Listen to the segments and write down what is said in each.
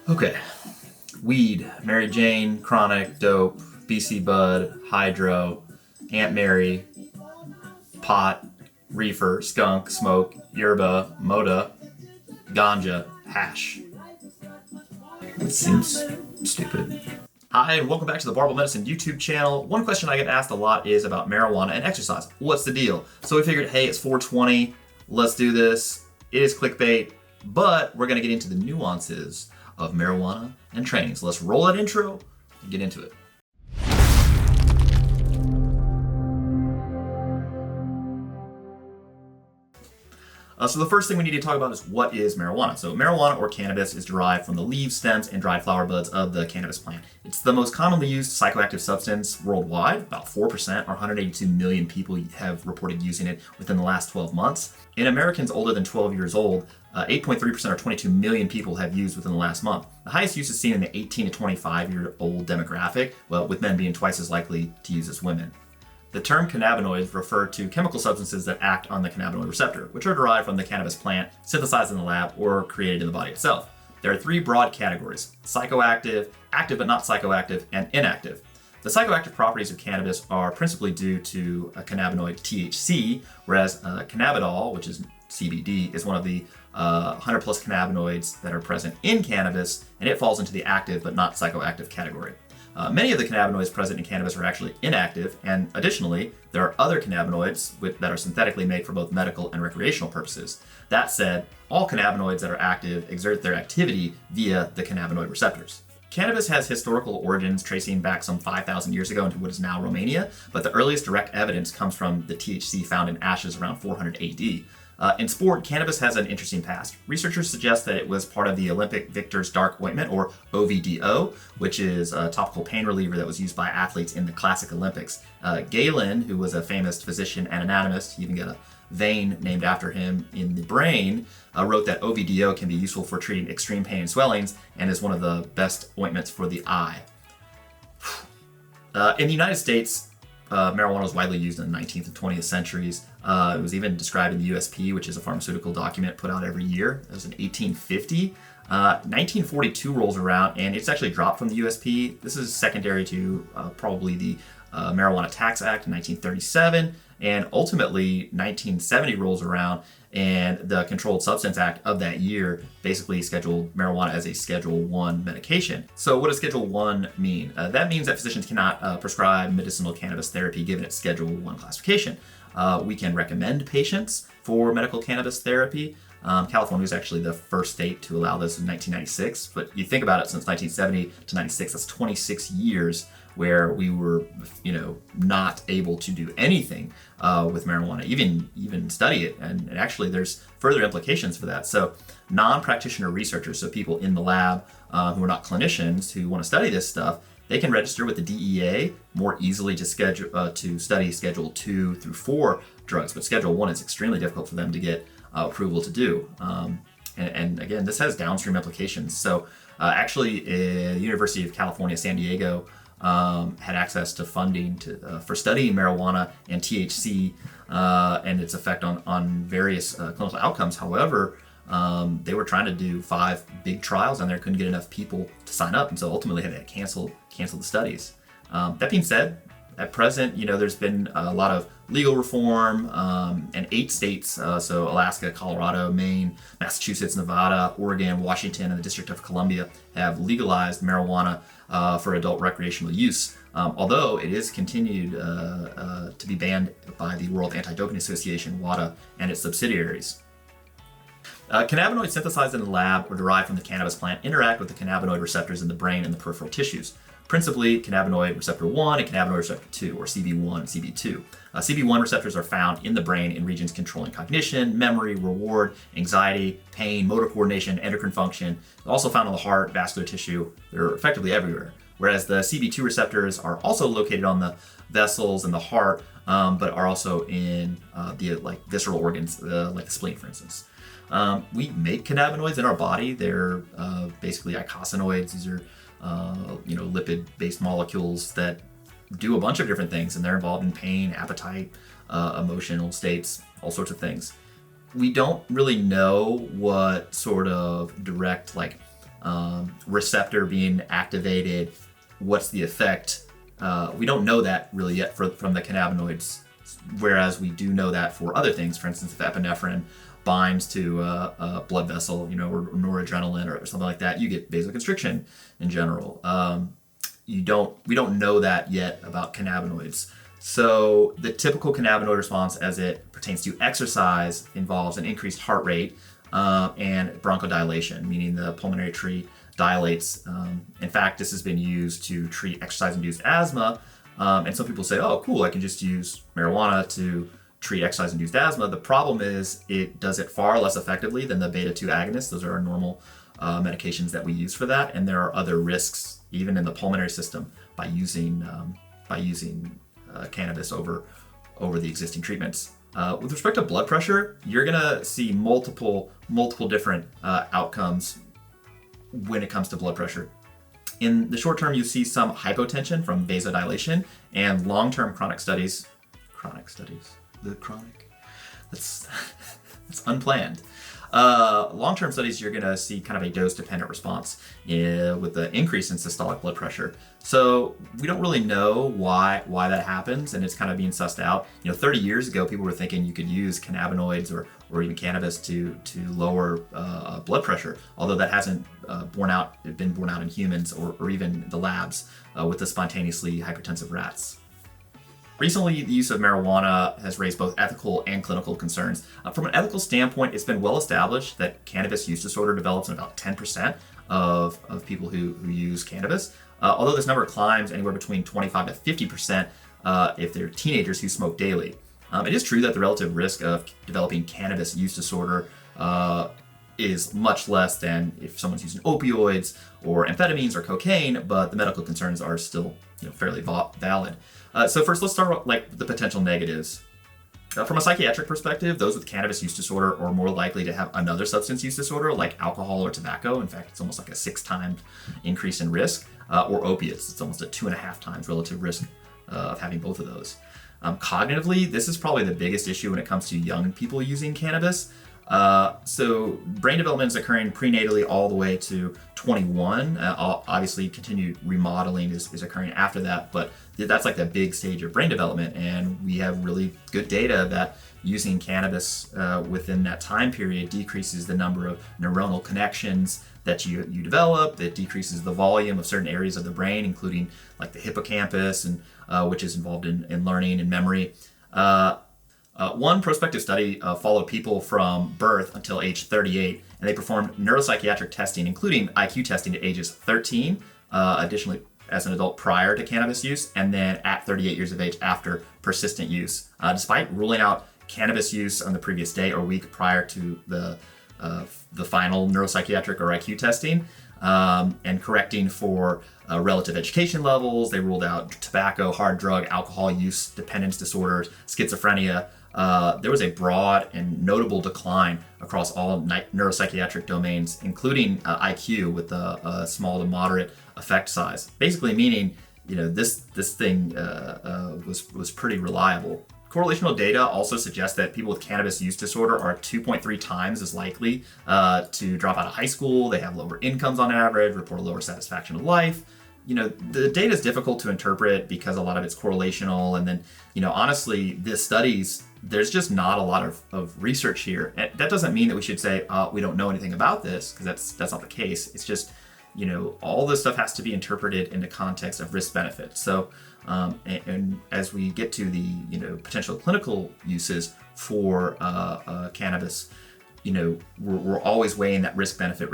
Okay. Weed, Mary Jane, chronic, dope, BC bud, hydro, Aunt Mary, pot, reefer, skunk, smoke, yerba, moda, ganja, hash. It seems stupid. Hi, and welcome back to the Barbell Medicine YouTube channel. One question I get asked a lot is about marijuana and exercise. What's the deal? So we figured, hey, it's 420, let's do this. It is clickbait, but we're gonna get into the nuances of marijuana and training. So let's roll that intro and get into it. So the first thing we need to talk about is what is marijuana. So marijuana or cannabis is derived from the leaves, stems, and dried flower buds of the cannabis plant. It's the most commonly used psychoactive substance worldwide. About 4% or 182 million people have reported using it within the last 12 months. In Americans older than 12 years old, 8.3% or 22 million people have used within the last month. The highest use is seen in the 18 to 25 year old demographic, well, with men being twice as likely to use as women. The term cannabinoids refer to chemical substances that act on the cannabinoid receptor, which are derived from the cannabis plant, synthesized in the lab, or created in the body itself. There are three broad categories: psychoactive, active but not psychoactive, and inactive. The psychoactive properties of cannabis are principally due to a cannabinoid THC, whereas cannabidiol, which is CBD, is one of the 100 plus cannabinoids that are present in cannabis, and it falls into the active but not psychoactive category. Many of the cannabinoids present in cannabis are actually inactive, and additionally, there are other cannabinoids that are synthetically made for both medical and recreational purposes. That said, all cannabinoids that are active exert their activity via the cannabinoid receptors. Cannabis has historical origins tracing back some 5,000 years ago into what is now Romania, but the earliest direct evidence comes from the THC found in ashes around 400 AD. In sport, cannabis has an interesting past. Researchers suggest that it was part of the Olympic Victor's Dark Ointment, or OVDO, which is a topical pain reliever that was used by athletes in the classic Olympics. Galen, who was a famous physician and anatomist, he even got a vein named after him in the brain, wrote that OVDO can be useful for treating extreme pain and swellings and is one of the best ointments for the eye. In the United States, marijuana was widely used in the 19th and 20th centuries. It was even described in the USP, which is a pharmaceutical document put out every year. It was in 1850. 1942 rolls around, and it's actually dropped from the USP. This is secondary to probably the Marijuana Tax Act in 1937. And ultimately, 1970 rolls around, and the Controlled Substance Act of that year basically scheduled marijuana as a Schedule I medication. So what does Schedule I mean? That means that physicians cannot prescribe medicinal cannabis therapy given its Schedule I classification. We can recommend patients for medical cannabis therapy. California was actually the first state to allow this in 1996, but you think about it, since 1970 to 96, that's 26 years where we were, not able to do anything with marijuana, even study it. And actually, there's further implications for that. So non-practitioner researchers, so people in the lab who are not clinicians who want to study this stuff, they can register with the DEA more easily to study Schedule 2 through 4 drugs, but Schedule 1 is extremely difficult for them to get approval to do. And again, this has downstream implications. So actually, the University of California, San Diego had access to funding for studying marijuana and THC and its effect on various clinical outcomes. However, they were trying to do 5 big trials and they couldn't get enough people to sign up, and so ultimately had to cancel the studies. That being said, at present, there's been a lot of legal reform, and 8 states, so Alaska, Colorado, Maine, Massachusetts, Nevada, Oregon, Washington, and the District of Columbia have legalized marijuana for adult recreational use, although it is continued to be banned by the World Anti-Doping Association, WADA, and its subsidiaries. Cannabinoids synthesized in the lab or derived from the cannabis plant interact with the cannabinoid receptors in the brain and the peripheral tissues, principally cannabinoid receptor 1 and cannabinoid receptor 2, or CB1 and CB2. CB1 receptors are found in the brain in regions controlling cognition, memory, reward, anxiety, pain, motor coordination, endocrine function. They're also found in the heart, vascular tissue. They're effectively everywhere. Whereas the CB2 receptors are also located on the vessels in the heart, but are also in the visceral organs, like the spleen, for instance. We make cannabinoids in our body. They're basically eicosanoids. These are lipid-based molecules that do a bunch of different things, and they're involved in pain, appetite, emotional states, all sorts of things. we don't really know what sort of direct receptor being activated, what's the effect. We don't know that really yet from the cannabinoids, whereas we do know that for other things. For instance, if epinephrine binds to a blood vessel, or noradrenaline or something like that, you get vasoconstriction in general. We don't know that yet about cannabinoids. So the typical cannabinoid response as it pertains to exercise involves an increased heart rate and bronchodilation, meaning the pulmonary tree dilates. In fact, this has been used to treat exercise-induced asthma. And some people say, oh, cool, I can just use marijuana to treat exercise-induced asthma. The problem is it does it far less effectively than the beta-2 agonists. Those are our normal medications that we use for that. And there are other risks, even in the pulmonary system, by using cannabis over the existing treatments. With respect to blood pressure, you're gonna see multiple different outcomes when it comes to blood pressure. In the short term, you see some hypotension from vasodilation, and long-term chronic studies, that's unplanned. Long-term studies, you're gonna see kind of a dose-dependent response with the increase in systolic blood pressure. So we don't really know why that happens, and it's kind of being sussed out. 30 years ago, people were thinking you could use cannabinoids or even cannabis to lower blood pressure, although that hasn't been borne out in humans or even the labs with the spontaneously hypertensive rats. Recently, the use of marijuana has raised both ethical and clinical concerns. From an ethical standpoint, it's been well established that cannabis use disorder develops in about 10% of people who use cannabis, although this number climbs anywhere between 25 to 50% if they're teenagers who smoke daily. It is true that the relative risk of developing cannabis use disorder is much less than if someone's using opioids or amphetamines or cocaine, but the medical concerns are still fairly valid. So first, let's start with the potential negatives. From a psychiatric perspective, those with cannabis use disorder are more likely to have another substance use disorder like alcohol or tobacco. In fact, it's almost like a 6-time increase in risk, or opiates. It's almost a 2.5 times relative risk of having both of those. Cognitively, this is probably the biggest issue when it comes to young people using cannabis. So brain development is occurring prenatally all the way to 21. Obviously, continued remodeling is occurring after that, but that's like the big stage of brain development. And we have really good data that using cannabis within that time period decreases the number of neuronal connections that you develop. It decreases the volume of certain areas of the brain, including like the hippocampus, and which is involved in learning and memory. One prospective study followed people from birth until age 38, and they performed neuropsychiatric testing, including IQ testing at ages 13, additionally as an adult prior to cannabis use, and then at 38 years of age after persistent use. Despite ruling out cannabis use on the previous day or week prior to the final neuropsychiatric or IQ testing, and correcting for relative education levels, they ruled out tobacco, hard drug, alcohol use, dependence disorders, schizophrenia. There was a broad and notable decline across all neuropsychiatric domains, including IQ, with a small to moderate effect size. Basically meaning, this thing was pretty reliable. Correlational data also suggests that people with cannabis use disorder are 2.3 times as likely to drop out of high school. They have lower incomes on average, report a lower satisfaction of life. The data is difficult to interpret because a lot of it's correlational. And then, honestly, the studies, there's just not a lot of research here. And that doesn't mean that we should say, we don't know anything about this, because that's not the case. It's just, all this stuff has to be interpreted in the context of risk benefit. So, and as we get to the, potential clinical uses for cannabis, we're always weighing that risk benefit.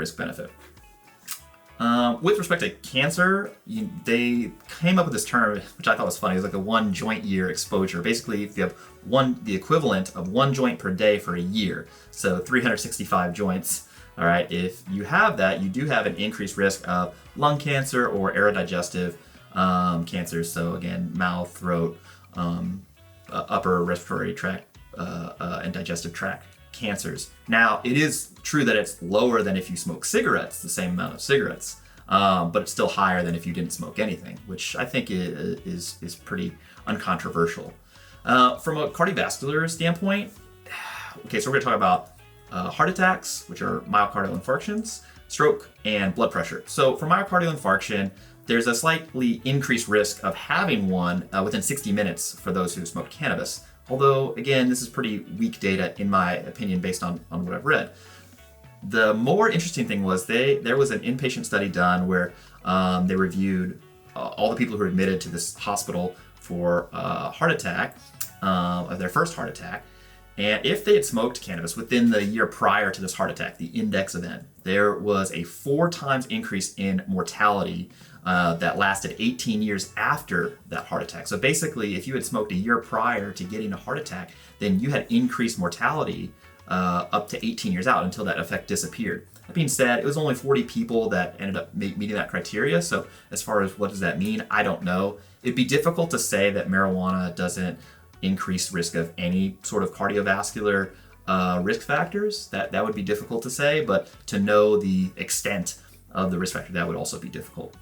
With respect to cancer, they came up with this term, which I thought was funny. It's like a 1 joint year exposure. Basically, if you have the equivalent of 1 joint per day for a year, so 365 joints. All right, if you have that, you do have an increased risk of lung cancer or aerodigestive cancers. So again, mouth, throat, upper respiratory tract, and digestive tract cancers. Now, it is true that it's lower than if you smoke cigarettes, the same amount of cigarettes, but it's still higher than if you didn't smoke anything, which I think is pretty uncontroversial. From a cardiovascular standpoint, okay, so we're going to talk about heart attacks, which are myocardial infarctions, stroke, and blood pressure. So for myocardial infarction, there's a slightly increased risk of having one within 60 minutes for those who smoke cannabis. Although, again, this is pretty weak data in my opinion based on what I've read. The more interesting thing was there was an inpatient study done where they reviewed all the people who were admitted to this hospital for a heart attack, of their first heart attack. And if they had smoked cannabis within the year prior to this heart attack, the index event, there was a 4 times increase in mortality that lasted 18 years after that heart attack. So basically, if you had smoked a year prior to getting a heart attack, then you had increased mortality up to 18 years out until that effect disappeared. That being said, it was only 40 people that ended up meeting that criteria. So as far as what does that mean, I don't know. It'd be difficult to say that marijuana doesn't increase risk of any sort of cardiovascular risk factors. That would be difficult to say, but to know the extent of the risk factor, that would also be difficult.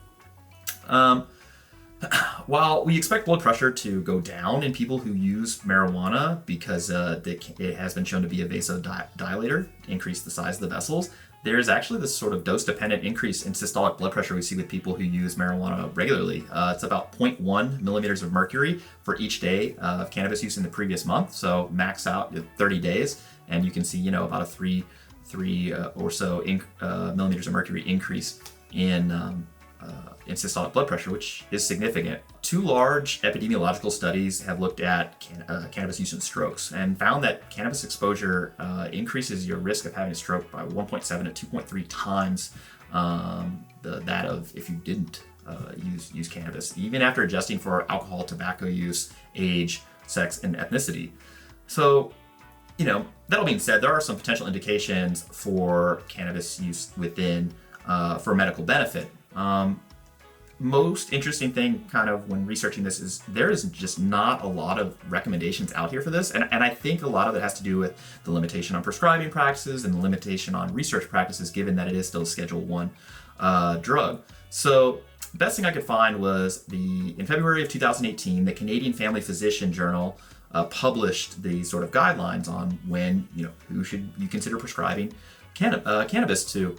While we expect blood pressure to go down in people who use marijuana because it has been shown to be a vasodilator, increase the size of the vessels, there's actually this sort of dose-dependent increase in systolic blood pressure we see with people who use marijuana regularly. It's about 0.1 millimeters of mercury for each day of cannabis use in the previous month. So max out 30 days, and you can see, about a three or so millimeters of mercury increase in systolic blood pressure, which is significant. 2 large epidemiological studies have looked at cannabis use in strokes and found that cannabis exposure increases your risk of having a stroke by 1.7 to 2.3 times that of if you didn't use cannabis, even after adjusting for alcohol, tobacco use, age, sex, and ethnicity. So, that all being said, there are some potential indications for cannabis use within for medical benefit. Most interesting thing kind of when researching this is there is just not a lot of recommendations out here for this. And I think a lot of it has to do with the limitation on prescribing practices and the limitation on research practices, given that it is still a Schedule 1 drug. So the best thing I could find was in February of 2018, the Canadian Family Physician Journal published the sort of guidelines on when, who should you consider prescribing cannabis to.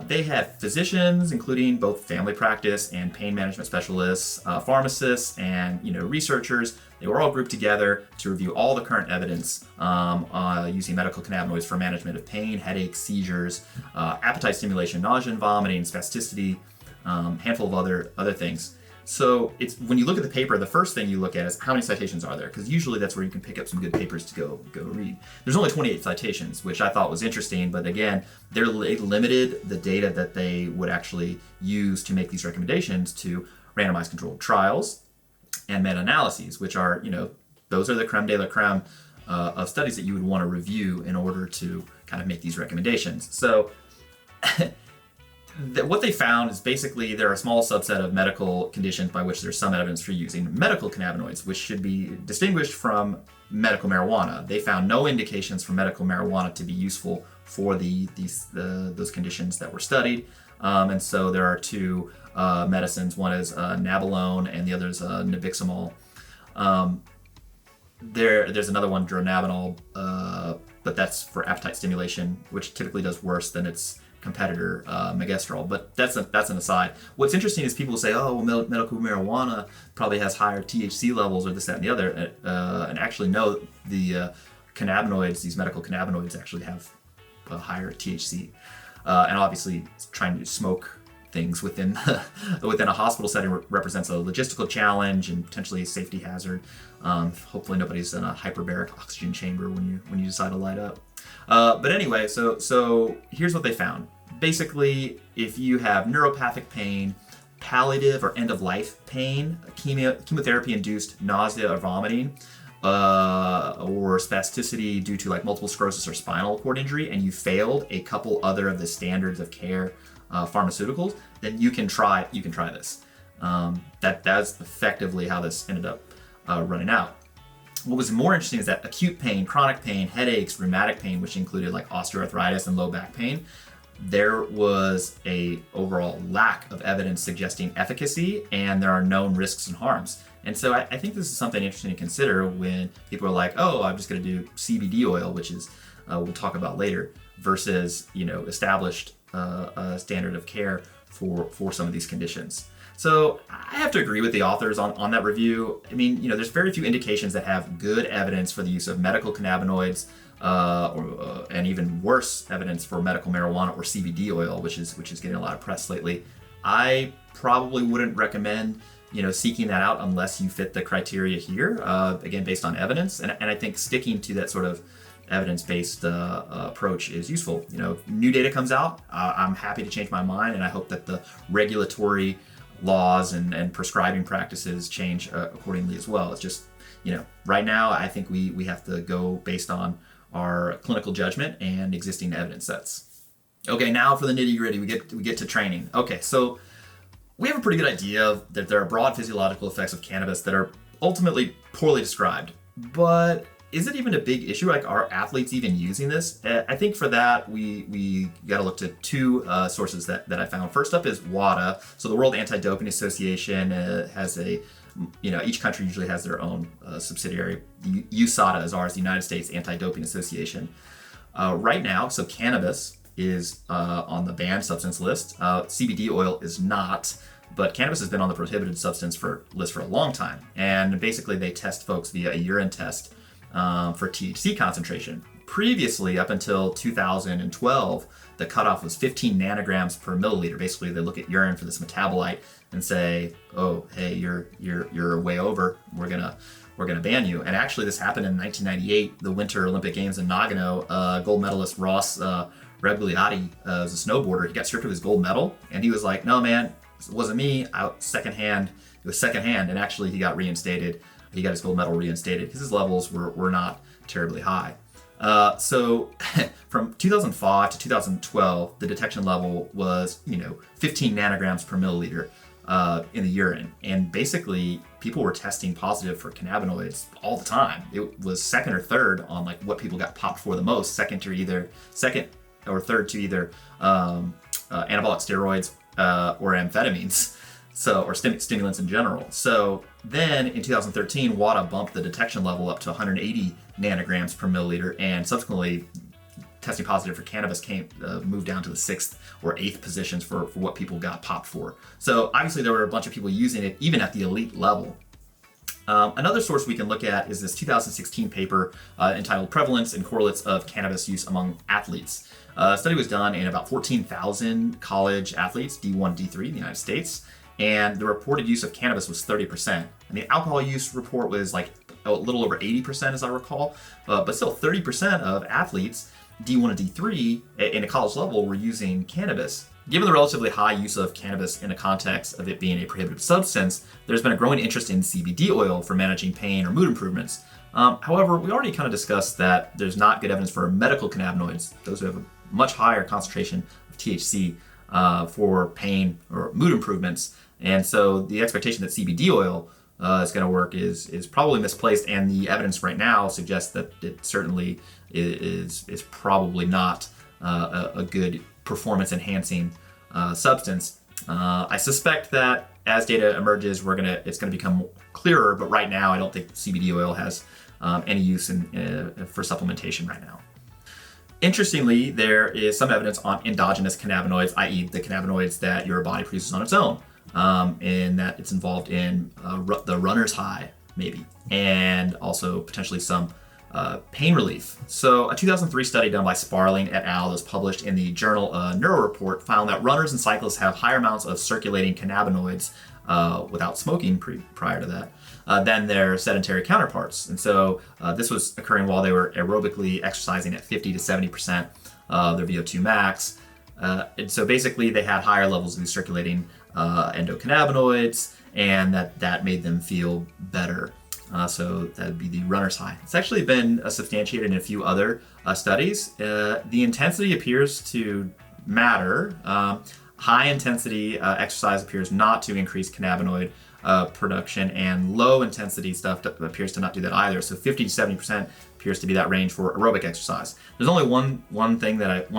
They had physicians, including both family practice and pain management specialists, pharmacists, and researchers. They were all grouped together to review all the current evidence using medical cannabinoids for management of pain, headaches, seizures, appetite stimulation, nausea and vomiting, spasticity, handful of other things. So it's when you look at the paper, the first thing you look at is how many citations are there, because usually that's where you can pick up some good papers to go read. There's only 28 citations, which I thought was interesting, but again, they limited the data that they would actually use to make these recommendations to randomized controlled trials and meta-analyses, which are, those are the creme de la creme of studies that you would want to review in order to kind of make these recommendations. So what they found is basically there are a small subset of medical conditions by which there's some evidence for using medical cannabinoids, which should be distinguished from medical marijuana. They found no indications for medical marijuana to be useful for those conditions that were studied. And so there are 2 medicines. One is nabilone and the other is nabiximols. There's another one, dronabinol, but that's for appetite stimulation, which typically does worse than its competitor, megestrol, but that's an aside. What's interesting is people say, oh, well, medical marijuana probably has higher THC levels or this, that, and the other, and actually no, the cannabinoids, these medical cannabinoids actually have a higher THC, and obviously trying to smoke things within a hospital setting represents a logistical challenge and potentially a safety hazard. Hopefully nobody's in a hyperbaric oxygen chamber when you decide to light up. But anyway, so here's what they found. Basically, if you have neuropathic pain, palliative or end-of-life pain, chemotherapy-induced nausea or vomiting, or spasticity due to like multiple sclerosis or spinal cord injury, and you failed a couple other of the standards of care pharmaceuticals, then you can try this. That's effectively how this ended up running out. What was more interesting is that acute pain, chronic pain, headaches, rheumatic pain, which included like osteoarthritis and low back pain, there was a overall lack of evidence suggesting efficacy, and there are known risks and harms. And so I think this is something interesting to consider when people are like, oh, I'm just going to do CBD oil, which is we'll talk about later, versus established standard of care for some of these conditions. So I have to agree with the authors on that review. I mean, there's very few indications that have good evidence for the use of medical cannabinoids, and even worse evidence for medical marijuana or CBD oil, which is getting a lot of press lately. I probably wouldn't recommend seeking that out unless you fit the criteria here, again based on evidence. And I think sticking to that sort of evidence-based approach is useful. New data comes out, I'm happy to change my mind, and I hope that the regulatory laws and prescribing practices change accordingly as well. It's just, right now I think we have to go based on our clinical judgment and existing evidence sets. Okay, now for the nitty-gritty, we get to training. Okay, so we have a pretty good idea that there are broad physiological effects of cannabis that are ultimately poorly described. But is it even a big issue? Like, are athletes even using this? I think for that, we got to look to two sources that I found. First up is WADA. So the World Anti-Doping Association has each country usually has their own subsidiary. USADA is ours, the United States Anti-Doping Association. Right now, so cannabis is on the banned substance list. CBD oil is not, but cannabis has been on the prohibited substance list for a long time. And basically they test folks via a urine test for THC concentration. Previously, up until 2012, the cutoff was 15 nanograms per milliliter. Basically, they look at urine for this metabolite and say, "Oh, hey, you're way over. We're gonna ban you." And actually, this happened in 1998, the Winter Olympic Games in Nagano. Gold medalist Ross Regliati was a snowboarder. He got stripped of his gold medal, and he was like, "No, man, it wasn't me. It was secondhand." And actually, he got reinstated. He got his gold medal reinstated because his levels were not terribly high. So from 2005 to 2012, the detection level was 15 nanograms per milliliter in the urine, and basically people were testing positive for cannabinoids all the time. It was second or third on like what people got popped for the most, second or third to either anabolic steroids or amphetamines. Or stimulants in general. So then in 2013, WADA bumped the detection level up to 180 nanograms per milliliter, and subsequently testing positive for cannabis moved down to the 6th or 8th positions for what people got popped for. So obviously there were a bunch of people using it even at the elite level. Another source we can look at is this 2016 paper entitled Prevalence and Correlates of Cannabis Use Among Athletes. A study was done in about 14,000 college athletes, D1, D3 in the United States. And the reported use of cannabis was 30%. And the alcohol use report was like a little over 80%, as I recall. But still, 30% of athletes, D1 and D3, in a college level, were using cannabis. Given the relatively high use of cannabis in the context of it being a prohibited substance, there's been a growing interest in CBD oil for managing pain or mood improvements. However, we already kind of discussed that there's not good evidence for medical cannabinoids, those who have a much higher concentration of THC for pain or mood improvements. And so the expectation that CBD oil is going to work is probably misplaced, and the evidence right now suggests that it certainly is probably not a good performance enhancing substance. I suspect that as data emerges, it's going to become clearer, but right now I don't think CBD oil has any use for supplementation right now. Interestingly, there is some evidence on endogenous cannabinoids, i.e. the cannabinoids that your body produces on its own, and that it's involved in the runner's high, maybe, and also potentially some pain relief. So a 2003 study done by Sparling et al. That was published in the journal Neuro Report found that runners and cyclists have higher amounts of circulating cannabinoids without smoking prior to that than their sedentary counterparts. And so this was occurring while they were aerobically exercising at 50 to 70% their VO2 max. And so basically they had higher levels of these circulating endocannabinoids, and that made them feel better. So that would be the runner's high. It's actually been substantiated in a few other studies. The intensity appears to matter. High intensity exercise appears not to increase cannabinoid production, and low intensity stuff appears to not do that either. So 50 to 70% appears to be that range for aerobic exercise. There's only one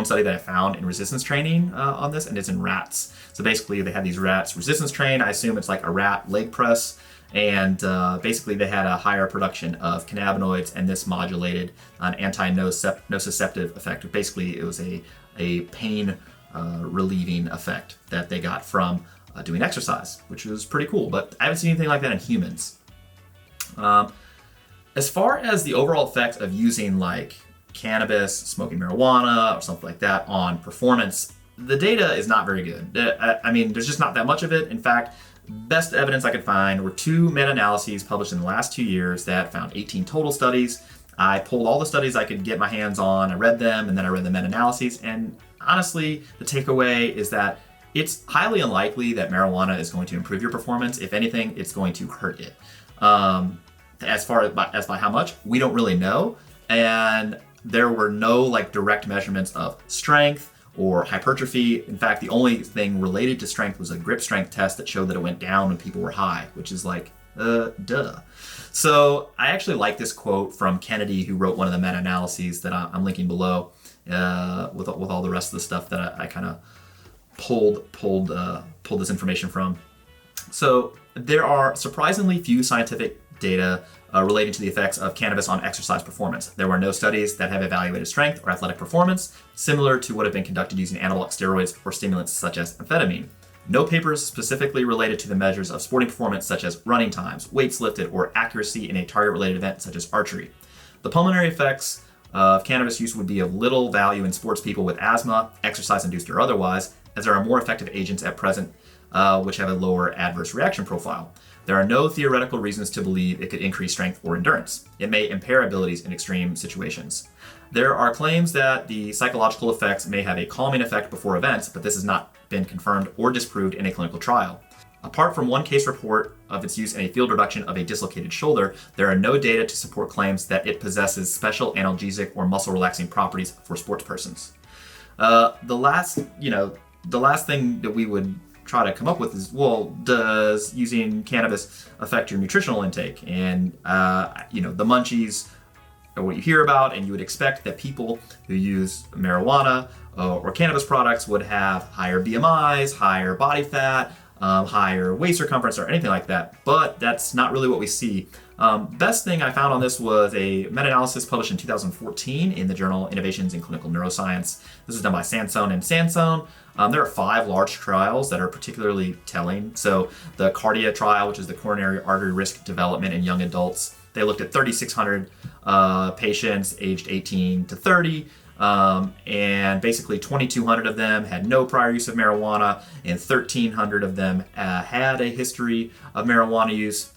study that I found in resistance training on this, and it's in rats. So basically they had these rats resistance trained. I assume it's like a rat leg press, And basically they had a higher production of cannabinoids, and this modulated an anti-nociceptive effect. Basically, it was a pain relieving effect that they got from doing exercise, which was pretty cool. But I haven't seen anything like that in humans. As far as the overall effect of using like cannabis, smoking marijuana, or something like that on performance, the data is not very good. I mean, there's just not that much of it. In fact, best evidence I could find were 2 meta-analyses published in the last 2 years that found 18 total studies. I pulled all the studies I could get my hands on, I read them, and then I read the meta-analyses. And honestly, the takeaway is that it's highly unlikely that marijuana is going to improve your performance. If anything, it's going to hurt it. As far as by how much, we don't really know. And there were no like direct measurements of strength or hypertrophy. In fact, the only thing related to strength was a grip strength test that showed that it went down when people were high, which is like, duh. So I actually like this quote from Kennedy, who wrote one of the meta-analyses that I'm linking below, with all the rest of the stuff that I kind of pulled this information from. So there are surprisingly few scientific data relating to the effects of cannabis on exercise performance. There were no studies that have evaluated strength or athletic performance, similar to what have been conducted using anabolic steroids or stimulants such as amphetamine. No papers specifically related to the measures of sporting performance such as running times, weights lifted, or accuracy in a target-related event such as archery. The pulmonary effects of cannabis use would be of little value in sports people with asthma, exercise-induced or otherwise, as there are more effective agents at present which have a lower adverse reaction profile. There are no theoretical reasons to believe it could increase strength or endurance. It may impair abilities in extreme situations. There are claims that the psychological effects may have a calming effect before events, but this has not been confirmed or disproved in a clinical trial. Apart from one case report of its use in a field reduction of a dislocated shoulder, there are no data to support claims that it possesses special analgesic or muscle relaxing properties for sports persons. The last thing that we would try to come up with is, well, does using cannabis affect your nutritional intake? And the munchies are what you hear about, and you would expect that people who use marijuana or cannabis products would have higher BMIs, higher body fat, higher waist circumference, or anything like that. But that's not really what we see. Best thing I found on this was a meta-analysis published in 2014 in the journal Innovations in Clinical Neuroscience. This was done by Sansone and Sansone. There are 5 large trials that are particularly telling. So the CARDIA trial, which is the coronary artery risk development in young adults, they looked at 3,600 patients aged 18 to 30. And basically 2,200 of them had no prior use of marijuana, and 1,300 of them had a history of marijuana use.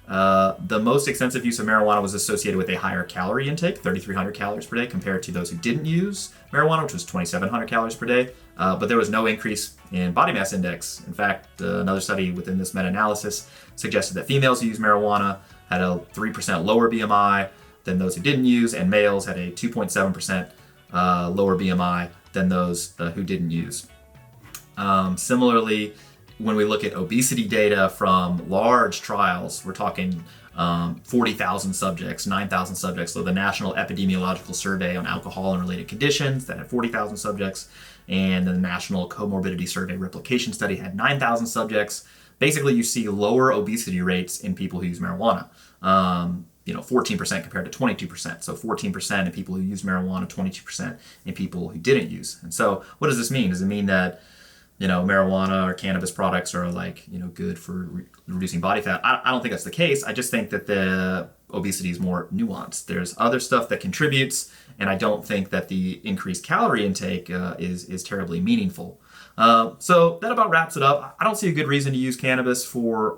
The most extensive use of marijuana was associated with a higher calorie intake, 3,300 calories per day, compared to those who didn't use marijuana, which was 2,700 calories per day. But there was no increase in body mass index. In fact, another study within this meta-analysis suggested that females who use marijuana had a 3% lower BMI than those who didn't use, and males had a 2.7% lower BMI than those who didn't use. Similarly, when we look at obesity data from large trials, we're talking 40,000 subjects, 9,000 subjects. So the National Epidemiological Survey on Alcohol and Related Conditions that had 40,000 subjects, and the National Comorbidity Survey Replication Study had 9,000 subjects. Basically, you see lower obesity rates in people who use marijuana. 14% compared to 22%. So 14% in people who use marijuana, 22% in people who didn't use. And so what does this mean? Does it mean that marijuana or cannabis products are good for reducing body fat? I don't think that's the case. I just think that the obesity is more nuanced. There's other stuff that contributes, and I don't think that the increased calorie intake is terribly meaningful. So that about wraps it up. I don't see a good reason to use cannabis for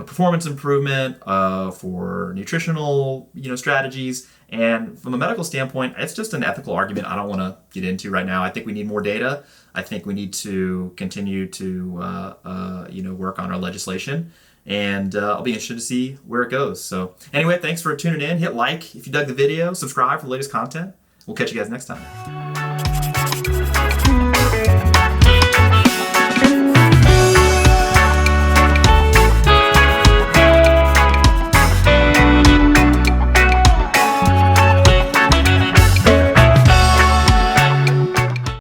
performance improvement, for nutritional strategies. And from a medical standpoint, it's just an ethical argument I don't want to get into right now. I think we need more data. I think we need to continue to work on our legislation, and I'll be interested to see where it goes. So anyway, thanks for tuning in. Hit like if you dug the video, subscribe for the latest content. We'll catch you guys next time.